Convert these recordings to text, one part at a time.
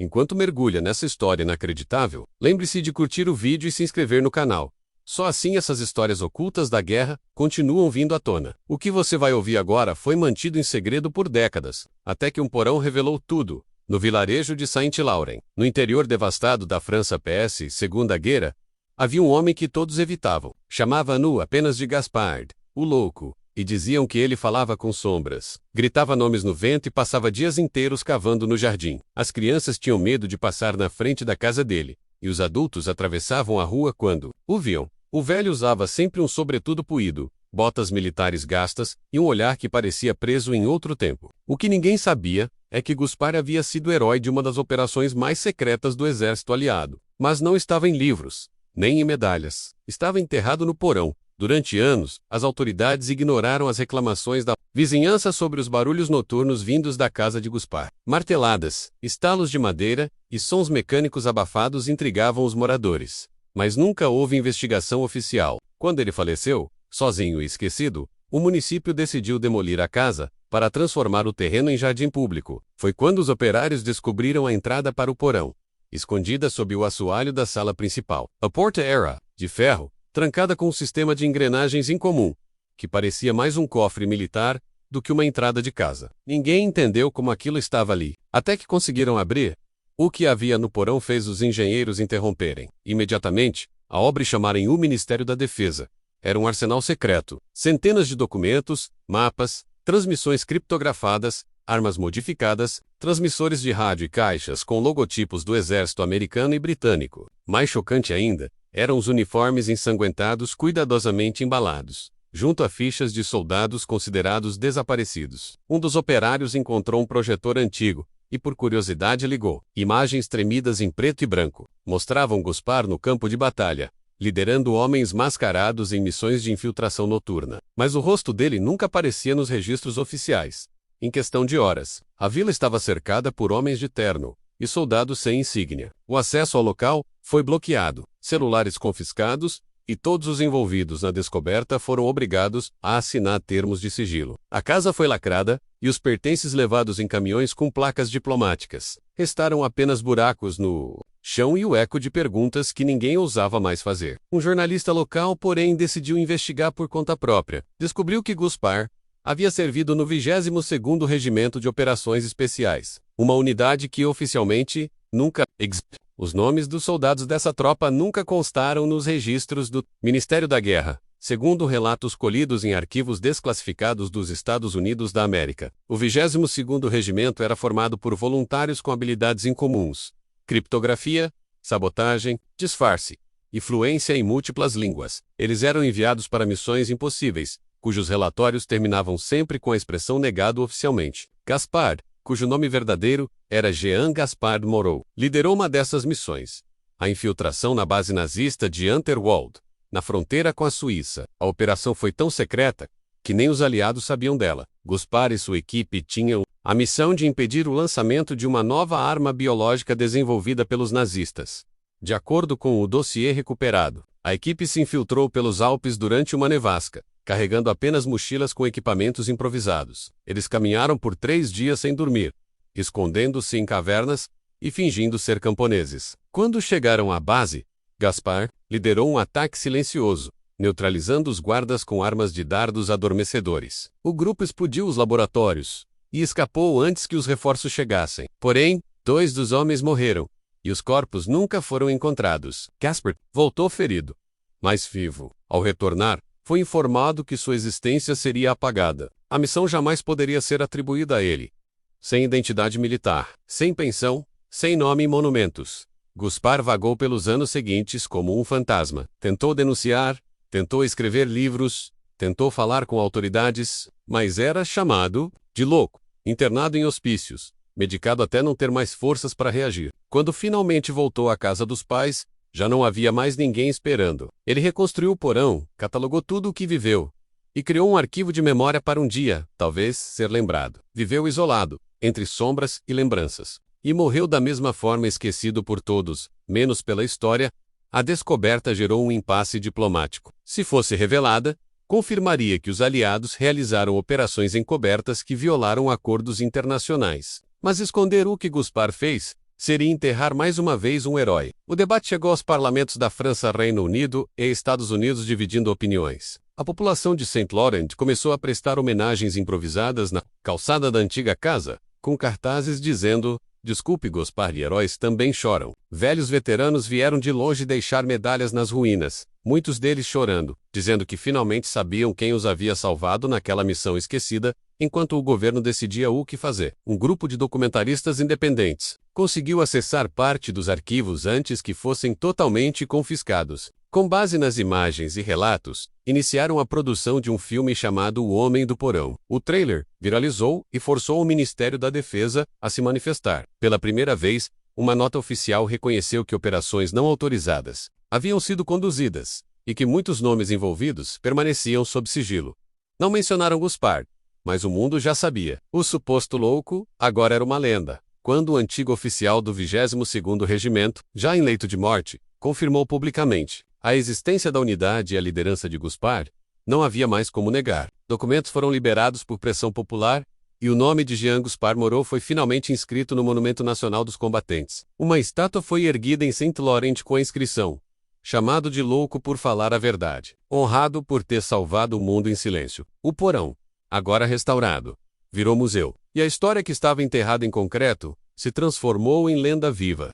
Enquanto mergulha nessa história inacreditável, lembre-se de curtir o vídeo e se inscrever no canal. Só assim essas histórias ocultas da guerra continuam vindo à tona. O que você vai ouvir agora foi mantido em segredo por décadas, até que um porão revelou tudo. No vilarejo de Saint-Laurent, no interior devastado da França pós-Segunda Guerra, havia um homem que todos evitavam. Chamavam-no apenas de Gaspard, o louco, e diziam que ele falava com sombras. Gritava nomes no vento e passava dias inteiros cavando no jardim. As crianças tinham medo de passar na frente da casa dele, e os adultos atravessavam a rua quando o viam. O velho usava sempre um sobretudo puído, botas militares gastas e um olhar que parecia preso em outro tempo. O que ninguém sabia é que Gaspard havia sido herói de uma das operações mais secretas do exército aliado. Mas não estava em livros, nem em medalhas. Estava enterrado no porão. Durante anos, as autoridades ignoraram as reclamações da vizinhança sobre os barulhos noturnos vindos da casa de Gaspard. Marteladas, estalos de madeira e sons mecânicos abafados intrigavam os moradores. Mas nunca houve investigação oficial. Quando ele faleceu, sozinho e esquecido, o município decidiu demolir a casa para transformar o terreno em jardim público. Foi quando os operários descobriram a entrada para o porão, escondida sob o assoalho da sala principal. A porta era de ferro, trancada com um sistema de engrenagens incomum, que parecia mais um cofre militar do que uma entrada de casa. Ninguém entendeu como aquilo estava ali, até que conseguiram abrir. O que havia no porão fez os engenheiros interromperem imediatamente a obra e chamarem o Ministério da Defesa. Era um arsenal secreto. Centenas de documentos, mapas, transmissões criptografadas, armas modificadas, transmissores de rádio e caixas com logotipos do exército americano e britânico. Mais chocante ainda, eram os uniformes ensanguentados cuidadosamente embalados, junto a fichas de soldados considerados desaparecidos. Um dos operários encontrou um projetor antigo e, por curiosidade, ligou. Imagens tremidas em preto e branco mostravam Gaspard no campo de batalha, liderando homens mascarados em missões de infiltração noturna. Mas o rosto dele nunca aparecia nos registros oficiais. Em questão de horas, a vila estava cercada por homens de terno e soldados sem insígnia. O acesso ao local foi bloqueado, celulares confiscados, e todos os envolvidos na descoberta foram obrigados a assinar termos de sigilo. A casa foi lacrada e os pertences levados em caminhões com placas diplomáticas. Restaram apenas buracos no chão e o eco de perguntas que ninguém ousava mais fazer. Um jornalista local, porém, decidiu investigar por conta própria. Descobriu que Gaspard havia servido no 22º Regimento de Operações Especiais, uma unidade que oficialmente nunca existia. Os nomes dos soldados dessa tropa nunca constaram nos registros do Ministério da Guerra, segundo relatos colhidos em arquivos desclassificados dos Estados Unidos da América. O 22º Regimento era formado por voluntários com habilidades incomuns: criptografia, sabotagem, disfarce e fluência em múltiplas línguas. Eles eram enviados para missões impossíveis, cujos relatórios terminavam sempre com a expressão negado oficialmente. Gaspard, cujo nome verdadeiro era Jean Gaspard Moreau, liderou uma dessas missões, a infiltração na base nazista de Unterwald, na fronteira com a Suíça. A operação foi tão secreta que nem os aliados sabiam dela. Gaspard e sua equipe tinham a missão de impedir o lançamento de uma nova arma biológica desenvolvida pelos nazistas. De acordo com o dossiê recuperado, a equipe se infiltrou pelos Alpes durante uma nevasca, carregando apenas mochilas com equipamentos improvisados. Eles caminharam por 3 dias sem dormir, escondendo-se em cavernas e fingindo ser camponeses. Quando chegaram à base, Gaspard liderou um ataque silencioso, neutralizando os guardas com armas de dardos adormecedores. O grupo explodiu os laboratórios e escapou antes que os reforços chegassem. Porém, 2 dos homens morreram, e os corpos nunca foram encontrados. Gaspard voltou ferido, mas vivo. Ao retornar, foi informado que sua existência seria apagada. A missão jamais poderia ser atribuída a ele. Sem identidade militar, sem pensão, sem nome e monumentos, Gaspard vagou pelos anos seguintes como um fantasma. Tentou denunciar, tentou escrever livros, tentou falar com autoridades, mas era chamado de louco, internado em hospícios, medicado até não ter mais forças para reagir. Quando finalmente voltou à casa dos pais, já não havia mais ninguém esperando. Ele reconstruiu o porão, catalogou tudo o que viveu e criou um arquivo de memória para um dia, talvez, ser lembrado. Viveu isolado, entre sombras e lembranças, e morreu da mesma forma, esquecido por todos, menos pela história. A descoberta gerou um impasse diplomático. Se fosse revelada, confirmaria que os aliados realizaram operações encobertas que violaram acordos internacionais. Mas esconder o que Gaspard fez seria enterrar mais uma vez um herói. O debate chegou aos parlamentos da França, Reino Unido e Estados Unidos, dividindo opiniões. A população de Saint Laurent começou a prestar homenagens improvisadas na calçada da antiga casa, com cartazes dizendo: "Desculpe, Gaspard, e heróis também choram." Velhos veteranos vieram de longe deixar medalhas nas ruínas, muitos deles chorando, dizendo que finalmente sabiam quem os havia salvado naquela missão esquecida, enquanto o governo decidia o que fazer. Um grupo de documentaristas independentes conseguiu acessar parte dos arquivos antes que fossem totalmente confiscados. Com base nas imagens e relatos, iniciaram a produção de um filme chamado O Homem do Porão. O trailer viralizou e forçou o Ministério da Defesa a se manifestar. Pela primeira vez, uma nota oficial reconheceu que operações não autorizadas haviam sido conduzidas e que muitos nomes envolvidos permaneciam sob sigilo. Não mencionaram Gaspard, mas o mundo já sabia. O suposto louco agora era uma lenda, quando o antigo oficial do 22º Regimento, já em leito de morte, confirmou publicamente a existência da unidade e a liderança de Gaspard. Não havia mais como negar. Documentos foram liberados por pressão popular e o nome de Jean Gaspard Moreau foi finalmente inscrito no Monumento Nacional dos Combatentes. Uma estátua foi erguida em Saint Laurent com a inscrição: "Chamado de louco por falar a verdade. Honrado por ter salvado o mundo em silêncio." O porão, agora restaurado, virou museu. E a história que estava enterrada em concreto se transformou em lenda viva.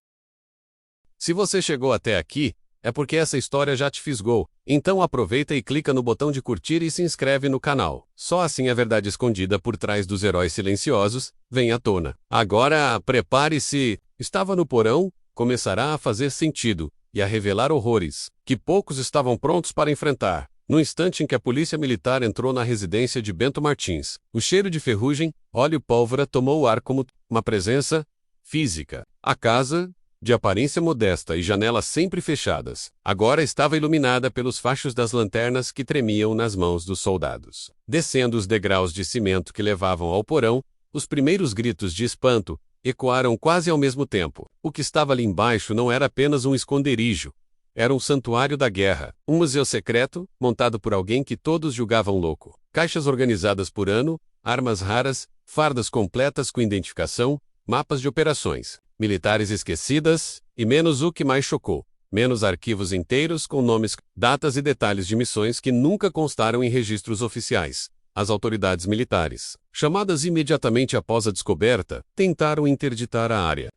Se você chegou até aqui, é porque essa história já te fisgou. Então aproveita e clica no botão de curtir e se inscreve no canal. Só assim a verdade escondida por trás dos heróis silenciosos vem à tona. Agora, prepare-se. Estava no porão, começará a fazer sentido e a revelar horrores que poucos estavam prontos para enfrentar. No instante em que a polícia militar entrou na residência de Bento Martins, o cheiro de ferrugem, óleo e pólvora tomou o ar como uma presença física. A casa, de aparência modesta e janelas sempre fechadas, agora estava iluminada pelos fachos das lanternas que tremiam nas mãos dos soldados. Descendo os degraus de cimento que levavam ao porão, os primeiros gritos de espanto ecoaram quase ao mesmo tempo. O que estava ali embaixo não era apenas um esconderijo. Era um santuário da guerra, um museu secreto, montado por alguém que todos julgavam louco. Caixas organizadas por ano, armas raras, fardas completas com identificação, mapas de operações militares esquecidas, e menos o que mais chocou, menos arquivos inteiros com nomes, datas e detalhes de missões que nunca constaram em registros oficiais. As autoridades militares, chamadas imediatamente após a descoberta, tentaram interditar a área.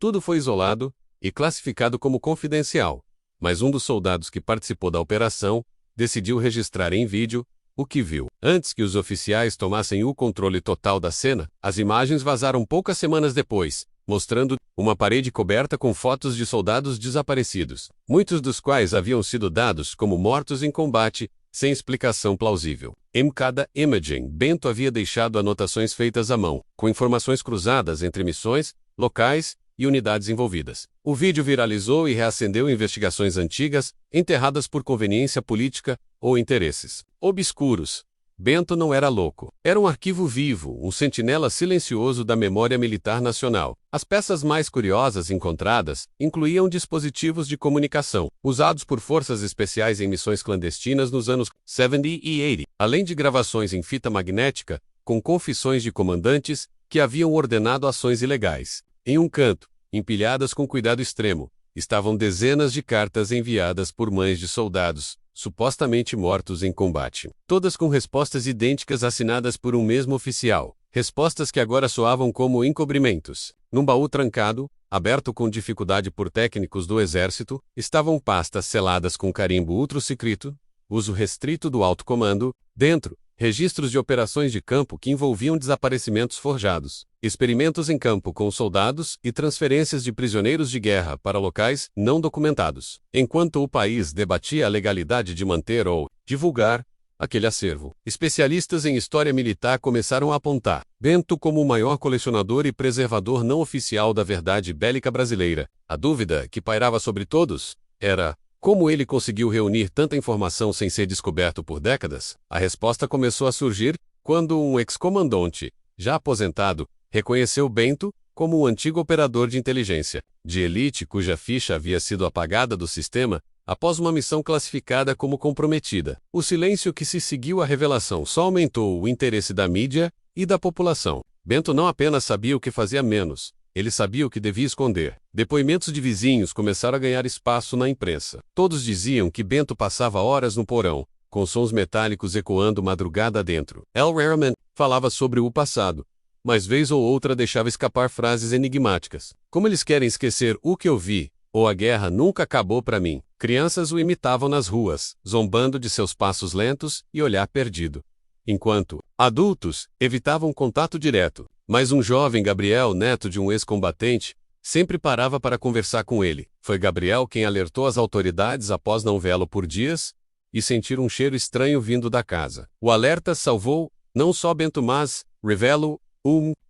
Tudo foi isolado e classificado como confidencial, mas um dos soldados que participou da operação decidiu registrar em vídeo o que viu. Antes que os oficiais tomassem o controle total da cena, as imagens vazaram poucas semanas depois, mostrando uma parede coberta com fotos de soldados desaparecidos, muitos dos quais haviam sido dados como mortos em combate, sem explicação plausível. Em cada imagem, Bento havia deixado anotações feitas à mão, com informações cruzadas entre missões, locais e unidades envolvidas. O vídeo viralizou e reacendeu investigações antigas, enterradas por conveniência política ou interesses obscuros. Bento não era louco. Era um arquivo vivo, um sentinela silencioso da memória militar nacional. As peças mais curiosas encontradas incluíam dispositivos de comunicação, usados por forças especiais em missões clandestinas nos anos 70 e 80, além de gravações em fita magnética, com confissões de comandantes que haviam ordenado ações ilegais. Em um canto, empilhadas com cuidado extremo, estavam dezenas de cartas enviadas por mães de soldados, supostamente mortos em combate. Todas com respostas idênticas assinadas por um mesmo oficial. Respostas que agora soavam como encobrimentos. Num baú trancado, aberto com dificuldade por técnicos do exército, estavam pastas seladas com carimbo ultra-secreto, uso restrito do alto comando. Dentro, registros de operações de campo que envolviam desaparecimentos forjados, experimentos em campo com soldados e transferências de prisioneiros de guerra para locais não documentados. Enquanto o país debatia a legalidade de manter ou divulgar aquele acervo, especialistas em história militar começaram a apontar Bento como o maior colecionador e preservador não oficial da verdade bélica brasileira. A dúvida que pairava sobre todos era: como ele conseguiu reunir tanta informação sem ser descoberto por décadas? A resposta começou a surgir quando um ex-comandante, já aposentado, reconheceu Bento como um antigo operador de inteligência de elite cuja ficha havia sido apagada do sistema após uma missão classificada como comprometida. O silêncio que se seguiu à revelação só aumentou o interesse da mídia e da população. Bento não apenas sabia o que fazia menos, Ele sabia o que devia esconder. Depoimentos de vizinhos começaram a ganhar espaço na imprensa. Todos diziam que Bento passava horas no porão, com sons metálicos ecoando madrugada adentro. Al Raramente falava sobre o passado, mas vez ou outra deixava escapar frases enigmáticas. Como eles querem esquecer o que eu vi, ou a guerra nunca acabou para mim. Crianças o imitavam nas ruas, zombando de seus passos lentos e olhar perdido. Enquanto adultos evitavam contato direto. Mas um jovem Gabriel, neto de um ex-combatente, sempre parava para conversar com ele. Foi Gabriel quem alertou as autoridades após não vê-lo por dias e sentir um cheiro estranho vindo da casa. O alerta salvou não só Bento, mas, revelo,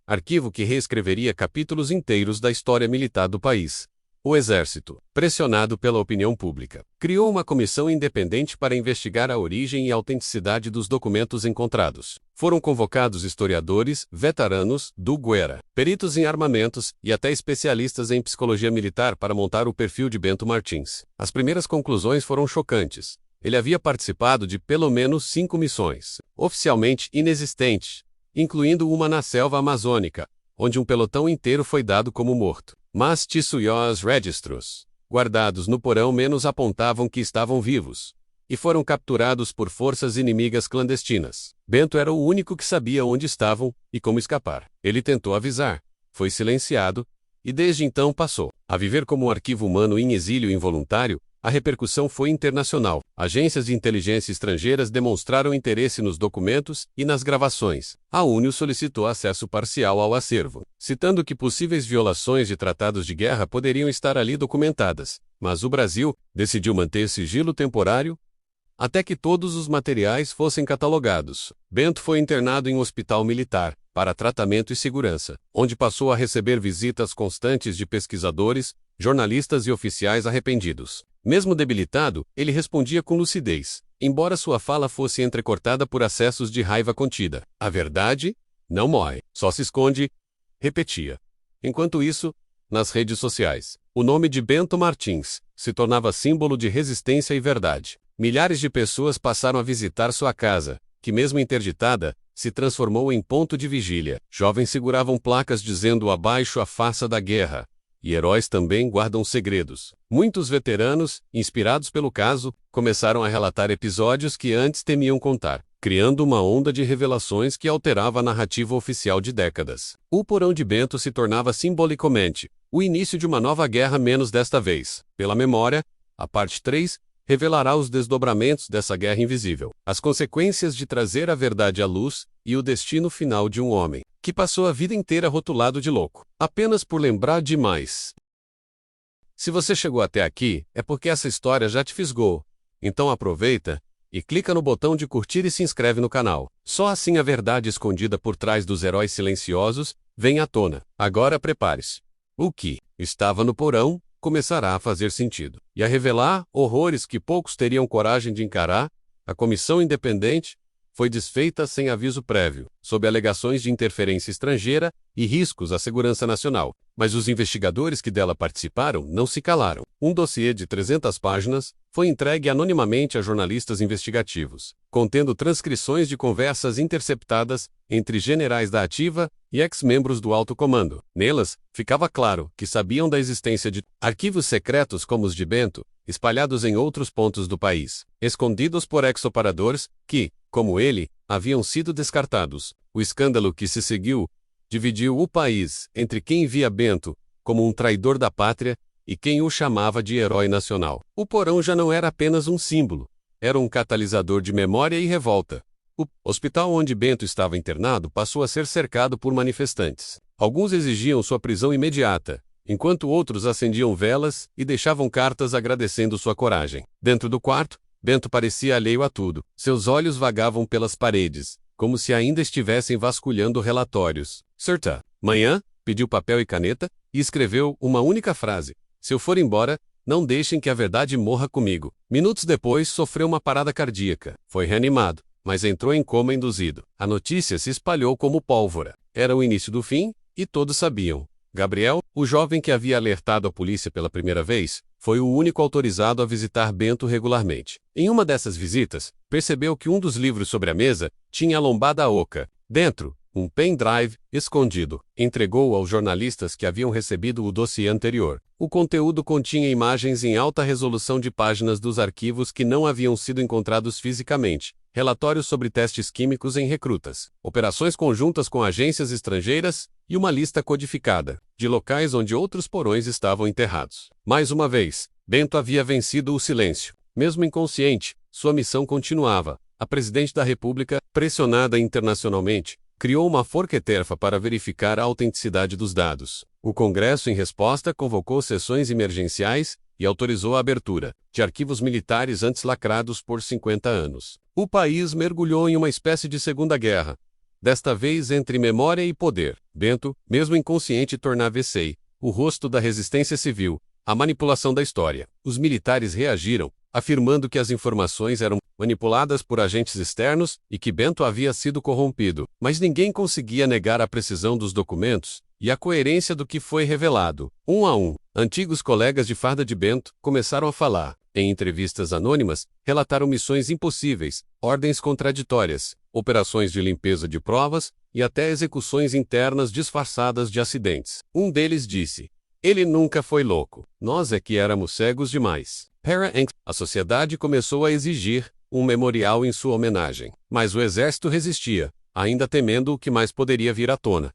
arquivo que reescreveria capítulos inteiros da história militar do país. O Exército, pressionado pela opinião pública, criou uma comissão independente para investigar a origem e autenticidade dos documentos encontrados. Foram convocados historiadores, veteranos do Guerra, peritos em armamentos e até especialistas em psicologia militar para montar o perfil de Bento Martins. As primeiras conclusões foram chocantes. Ele havia participado de pelo menos 5 missões, oficialmente inexistentes, incluindo uma na selva amazônica, onde um pelotão inteiro foi dado como morto. Mas os registros, guardados no porão, menos apontavam que estavam vivos, e foram capturados por forças inimigas clandestinas. Bento era o único que sabia onde estavam e como escapar. Ele tentou avisar, foi silenciado, e desde então passou a viver como um arquivo humano em exílio involuntário. A repercussão foi internacional. Agências de inteligência estrangeiras demonstraram interesse nos documentos e nas gravações. A UNIO solicitou acesso parcial ao acervo, citando que possíveis violações de tratados de guerra poderiam estar ali documentadas, mas o Brasil decidiu manter sigilo temporário até que todos os materiais fossem catalogados. Bento foi internado em um hospital militar para tratamento e segurança, onde passou a receber visitas constantes de pesquisadores, jornalistas e oficiais arrependidos. Mesmo debilitado, ele respondia com lucidez, embora sua fala fosse entrecortada por acessos de raiva contida. A verdade não morre, só se esconde, repetia. Enquanto isso, nas redes sociais, o nome de Bento Martins se tornava símbolo de resistência e verdade. Milhares de pessoas passaram a visitar sua casa, que mesmo interditada, se transformou em ponto de vigília. Jovens seguravam placas dizendo abaixo a farsa da guerra. E heróis também guardam segredos. Muitos veteranos, inspirados pelo caso, começaram a relatar episódios que antes temiam contar, criando uma onda de revelações que alterava a narrativa oficial de décadas. O porão de Bento se tornava simbolicamente o início de uma nova guerra, menos desta vez. Pela memória, a parte 3 revelará os desdobramentos dessa guerra invisível, as consequências de trazer a verdade à luz e o destino final de um homem que passou a vida inteira rotulado de louco, apenas por lembrar demais. Se você chegou até aqui, é porque essa história já te fisgou. Então aproveita e clica no botão de curtir e se inscreve no canal. Só assim a verdade escondida por trás dos heróis silenciosos vem à tona. Agora prepare-se. O que estava no porão começará a fazer sentido e a revelar horrores que poucos teriam coragem de encarar. A comissão independente foi desfeita sem aviso prévio, sob alegações de interferência estrangeira e riscos à segurança nacional. Mas os investigadores que dela participaram não se calaram. Um dossiê de 300 páginas foi entregue anonimamente a jornalistas investigativos, contendo transcrições de conversas interceptadas entre generais da ativa e ex-membros do alto comando. Nelas, ficava claro que sabiam da existência de arquivos secretos como os de Bento, espalhados em outros pontos do país, escondidos por ex-operadores que, como ele, haviam sido descartados. O escândalo que se seguiu dividiu o país entre quem via Bento como um traidor da pátria e quem o chamava de herói nacional. O porão já não era apenas um símbolo, era um catalisador de memória e revolta. O hospital onde Bento estava internado passou a ser cercado por manifestantes. Alguns exigiam sua prisão imediata, enquanto outros acendiam velas e deixavam cartas agradecendo sua coragem. Dentro do quarto, Bento parecia alheio a tudo. Seus olhos vagavam pelas paredes, como se ainda estivessem vasculhando relatórios. Certa manhã, pediu papel e caneta e escreveu uma única frase: "Se eu for embora, não deixem que a verdade morra comigo." Minutos depois, sofreu uma parada cardíaca. Foi reanimado, mas entrou em coma induzido. A notícia se espalhou como pólvora. Era o início do fim, e todos sabiam. Gabriel, o jovem que havia alertado a polícia pela primeira vez, foi o único autorizado a visitar Bento regularmente. Em uma dessas visitas, percebeu que um dos livros sobre a mesa tinha a lombada oca. Dentro, um pendrive escondido. Entregou aos jornalistas que haviam recebido o dossiê anterior. O conteúdo continha imagens em alta resolução de páginas dos arquivos que não haviam sido encontrados fisicamente, relatórios sobre testes químicos em recrutas, operações conjuntas com agências estrangeiras e uma lista codificada de locais onde outros porões estavam enterrados. Mais uma vez, Bento havia vencido o silêncio. Mesmo inconsciente, sua missão continuava. A presidente da República, pressionada internacionalmente, criou uma forqueterfa para verificar a autenticidade dos dados. O Congresso, em resposta, convocou sessões emergenciais e autorizou a abertura de arquivos militares antes lacrados por 50 anos. O país mergulhou em uma espécie de Segunda Guerra, desta vez entre memória e poder. Bento, mesmo inconsciente, tornava-se o rosto da resistência civil, a manipulação da história. Os militares reagiram, afirmando que as informações eram manipuladas por agentes externos e que Bento havia sido corrompido, mas ninguém conseguia negar a precisão dos documentos e a coerência do que foi revelado. Um a um, antigos colegas de farda de Bento começaram a falar. Em entrevistas anônimas, relataram missões impossíveis, ordens contraditórias, operações de limpeza de provas e até execuções internas disfarçadas de acidentes. Um deles disse: "Ele nunca foi louco. Nós é que éramos cegos demais." A sociedade começou a exigir um memorial em sua homenagem, mas o exército resistia, ainda temendo o que mais poderia vir à tona.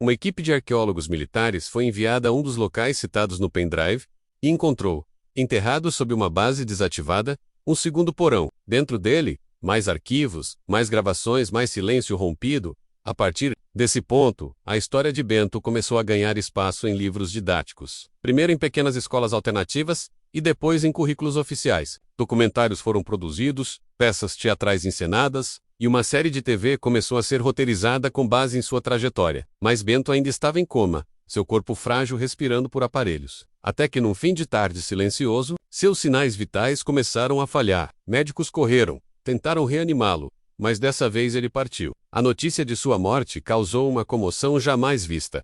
Uma equipe de arqueólogos militares foi enviada a um dos locais citados no pendrive e encontrou, enterrado sob uma base desativada, um segundo porão. Dentro dele, mais arquivos, mais gravações, mais silêncio rompido. A partir desse ponto, a história de Bento começou a ganhar espaço em livros didáticos. Primeiro em pequenas escolas alternativas e depois em currículos oficiais. Documentários foram produzidos, peças teatrais encenadas, e uma série de TV começou a ser roteirizada com base em sua trajetória. Mas Bento ainda estava em coma, seu corpo frágil respirando por aparelhos. Até que num fim de tarde silencioso, seus sinais vitais começaram a falhar. Médicos correram, tentaram reanimá-lo, mas dessa vez ele partiu. A notícia de sua morte causou uma comoção jamais vista.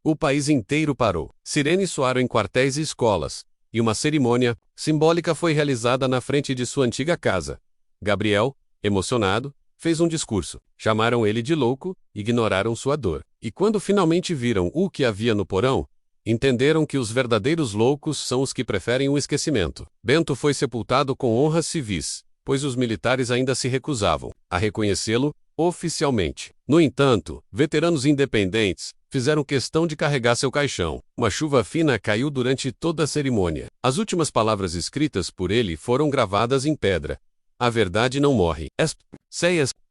O país inteiro parou. Sirenes soaram em quartéis e escolas, e uma cerimônia simbólica foi realizada na frente de sua antiga casa. Gabriel, emocionado, fez um discurso. Chamaram ele de louco, ignoraram sua dor. E quando finalmente viram o que havia no porão, entenderam que os verdadeiros loucos são os que preferem o esquecimento. Bento foi sepultado com honras civis, pois os militares ainda se recusavam a reconhecê-lo oficialmente. No entanto, veteranos independentes fizeram questão de carregar seu caixão. Uma chuva fina caiu durante toda a cerimônia. As últimas palavras escritas por ele foram gravadas em pedra. A verdade não morre.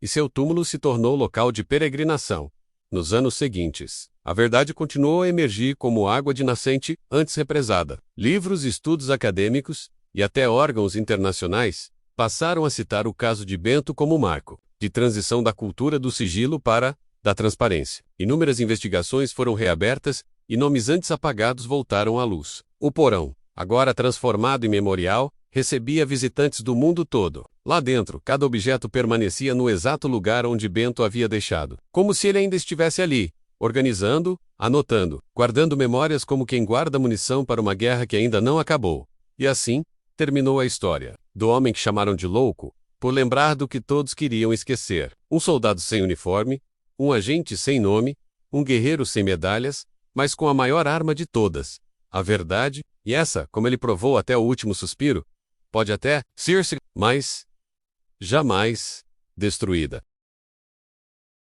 E seu túmulo se tornou local de peregrinação. Nos anos seguintes, a verdade continuou a emergir como água de nascente, antes represada. Livros, estudos acadêmicos e até órgãos internacionais passaram a citar o caso de Bento como marco de transição da cultura do sigilo para da transparência. Inúmeras investigações foram reabertas e nomes antes apagados voltaram à luz. O porão, agora transformado em memorial, recebia visitantes do mundo todo. Lá dentro, cada objeto permanecia no exato lugar onde Bento havia deixado, como se ele ainda estivesse ali, organizando, anotando, guardando memórias como quem guarda munição para uma guerra que ainda não acabou. E assim, terminou a história do homem que chamaram de louco, por lembrar do que todos queriam esquecer. Um soldado sem uniforme, um agente sem nome, um guerreiro sem medalhas, mas com a maior arma de todas, a verdade, e essa, como ele provou até o último suspiro, pode até ser, mas jamais destruída.